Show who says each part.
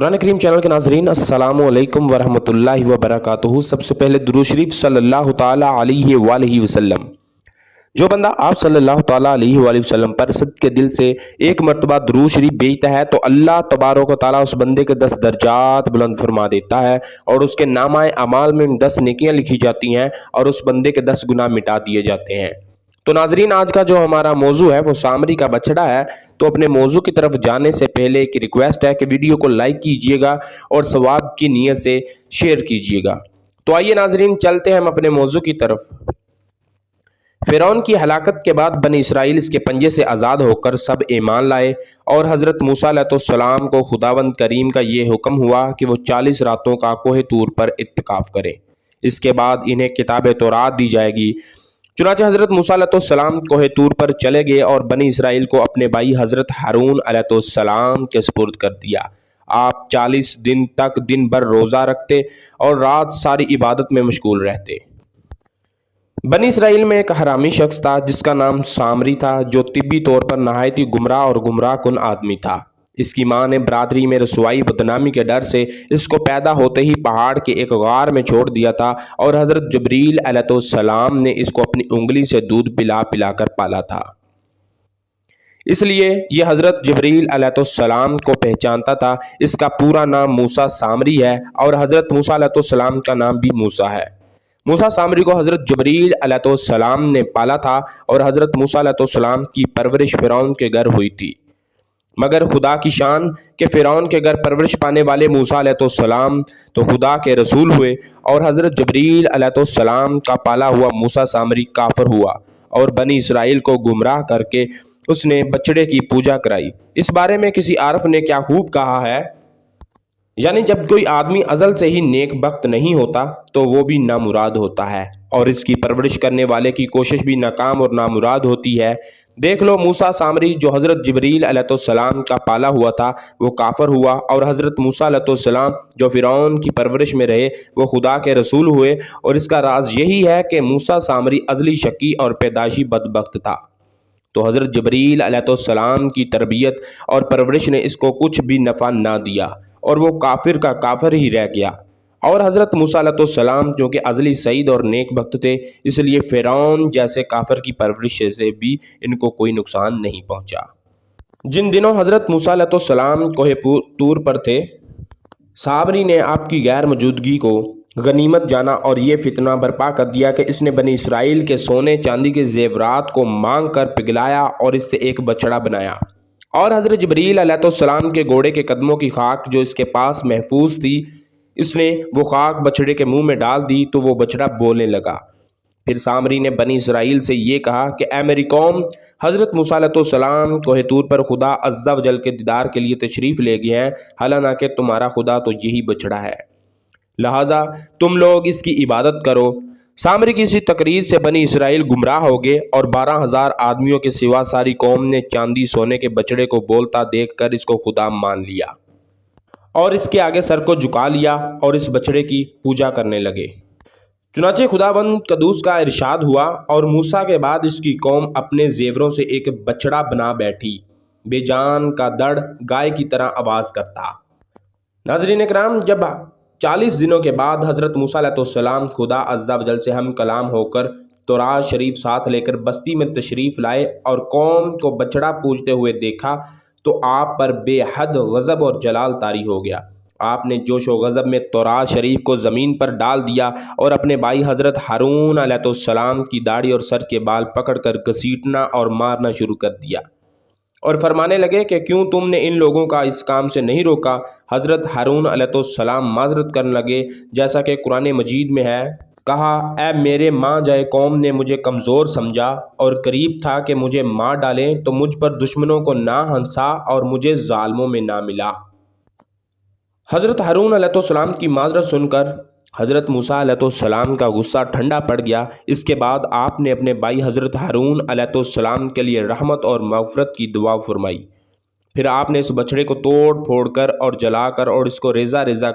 Speaker 1: قرآن کریم channel کے ناظرین السلام علیکم ورحمۃ وبرکاتہ۔ سب سے پہلے درود شریف صلی اللہ تعالیٰ علیہ وآلہ وسلم۔ جو بندہ آپ صلی اللہ تعالیٰ علیہ وآلہ وسلم پر صدقے دل سے ایک مرتبہ درود شریف بھیجتا ہے تو اللہ تبارک و تعالیٰ اس بندے کے 10 درجات بلند فرما دیتا ہے اور اس کے نامہ اعمال میں 10 نیکیاں لکھی جاتی ہیں اور اس بندے کے 10 گناہ مٹا دیے جاتے ہیں۔ تو ناظرین، آج کا جو ہمارا موضوع ہے وہ سامری کا بچڑا ہے۔ تو اپنے موضوع کی طرف جانے سے پہلے ایک ریکویسٹ ہے کہ ویڈیو کو لائک کیجئے گا اور ثواب کی نیت سے شیئر کیجئے گا۔ تو آئیے ناظرین، چلتے ہیں ہم اپنے موضوع کی طرف۔ فرعون کی ہلاکت کے بعد بنی اسرائیل اس کے پنجے سے آزاد ہو کر سب ایمان لائے اور حضرت موسیٰ علیہ السلام کو خداوند کریم کا یہ حکم ہوا کہ وہ 40 راتوں کا کوہ طور پر اعتکاف کریں۔ اس کے بعد انہیں کتاب تورات دی جائے گی۔ چنانچہ حضرت موسیٰ علیہ السلام کوہ طور پر چلے گئے اور بنی اسرائیل کو اپنے بھائی حضرت ہارون علیہ السلام کے سپرد کر دیا۔ آپ 40 دن تک دن بھر روزہ رکھتے اور رات ساری عبادت میں مشغول رہتے۔ بنی اسرائیل میں ایک حرامی شخص تھا جس کا نام سامری تھا، جو طبی طور پر نہایت ہی گمراہ اور گمراہ کن آدمی تھا۔ اس کی ماں نے برادری میں رسوائی بدنامی کے ڈر سے اس کو پیدا ہوتے ہی پہاڑ کے ایک غار میں چھوڑ دیا تھا اور حضرت جبریل علیہ السلام نے اس کو اپنی انگلی سے دودھ پلا پلا کر پالا تھا۔ اس لیے یہ حضرت جبریل علیہ السلام کو پہچانتا تھا۔ اس کا پورا نام موسیٰ سامری ہے اور حضرت موسیٰ علیہ السلام کا نام بھی موسیٰ ہے۔ موسیٰ سامری کو حضرت جبریل علیہ السلام نے پالا تھا اور حضرت موسیٰ علیہ السلام کی پرورش فرعون کے گھر ہوئی تھی۔ مگر خدا کی شان کہ فرعون کے گھر پرورش پانے والے موسیٰ علیہ السلام تو خدا کے رسول ہوئے اور حضرت جبریل علیہ السلام کا پالا ہوا موسیٰ سامری کافر ہوا اور بنی اسرائیل کو گمراہ کر کے اس نے بچڑے کی پوجا کرائی۔ اس بارے میں کسی عارف نے کیا خوب کہا ہے، یعنی جب کوئی آدمی ازل سے ہی نیک بخت نہیں ہوتا تو وہ بھی نامراد ہوتا ہے اور اس کی پرورش کرنے والے کی کوشش بھی ناکام اور نامراد ہوتی ہے۔ دیکھ لو، موسیٰ سامری جو حضرت جبریل علیہ السلام کا پالا ہوا تھا وہ کافر ہوا اور حضرت موسیٰ علیہ السلام جو فرعون کی پرورش میں رہے وہ خدا کے رسول ہوئے، اور اس کا راز یہی ہے کہ موسیٰ سامری ازلی شقی اور پیدائشی بدبخت تھا، تو حضرت جبریل علیہ السلام کی تربیت اور پرورش نے اس کو کچھ بھی نفع نہ دیا اور وہ کافر کا کافر ہی رہ گیا۔ اور حضرت موسیٰ علیہ السلام جو کہ ازلی سعید اور نیک بخت تھے، اس لیے فرعون جیسے کافر کی پرورش سے بھی ان کو کوئی نقصان نہیں پہنچا۔ جن دنوں حضرت موسیٰ علیہ السلام کوہ طور پر تھے، سامری نے آپ کی غیر موجودگی کو غنیمت جانا اور یہ فتنہ برپا کر دیا کہ اس نے بنی اسرائیل کے سونے چاندی کے زیورات کو مانگ کر پگھلایا اور اس سے ایک بچڑا بنایا، اور حضرت جبریل علیہ السلام کے گھوڑے کے قدموں کی خاک جو اس کے پاس محفوظ تھی، اس نے وہ خاک بچڑے کے منہ میں ڈال دی تو وہ بچڑا بولنے لگا۔ پھر سامری نے بنی اسرائیل سے یہ کہا کہ اے میری قوم، حضرت موسیٰ علیہ السلام کوہ طور پر خدا عز و جل کے دیدار کے لیے تشریف لے گئے ہیں، حالانکہ تمہارا خدا تو یہی بچڑا ہے، لہذا تم لوگ اس کی عبادت کرو۔ سامری کی اسی تقریر سے بنی اسرائیل گمراہ ہو گئے اور 12,000 آدمیوں کے سوا ساری قوم نے چاندی سونے کے بچڑے کو بولتا دیکھ کر اس کو خدا مان لیا اور اس کے آگے سر کو جھکا لیا اور اس بچڑے کی پوجا کرنے لگے۔ چنانچہ خداوند قدوس کا ارشاد ہوا اور موسیٰ کے بعد اس کی قوم اپنے زیوروں سے ایک بچڑا بنا بیٹھی، بے جان کا دڑ گائے کی طرح آواز کرتا۔ ناظرین اکرام، جب 40 دنوں کے بعد حضرت موسیٰ علیہ السلام خدا عز و جل سے ہم کلام ہو کر تورات شریف ساتھ لے کر بستی میں تشریف لائے اور قوم کو بچڑا پوجتے ہوئے دیکھا تو آپ پر بے حد غضب اور جلال طاری ہو گیا۔ آپ نے جوش و غضب میں تورات شریف کو زمین پر ڈال دیا اور اپنے بھائی حضرت ہارون علیہ السلام کی داڑھی اور سر کے بال پکڑ کر گھسیٹنا اور مارنا شروع کر دیا اور فرمانے لگے کہ کیوں تم نے ان لوگوں کا اس کام سے نہیں روکا؟ حضرت ہارون علیہ السلام معذرت کرنے لگے، جیسا کہ قرآن مجید میں ہے، کہا اے میرے ماں جائے قوم نے مجھے کمزور سمجھا اور قریب تھا کہ مجھے مار ڈالیں، تو مجھ پر دشمنوں کو نہ ہنسا اور مجھے ظالموں میں نہ ملا۔ حضرت ہارون علیہ السلام کی معذرت سن کر حضرت موسیٰ علیہ السلام کا غصہ ٹھنڈا پڑ گیا۔ اس کے بعد آپ نے اپنے بھائی حضرت ہارون علیہ السلام کے لیے رحمت اور مغفرت کی دعا فرمائی۔ پھر آپ نے اس بچڑے کو توڑ پھوڑ کر اور جلا کر اور اس کو ریزہ ریزہ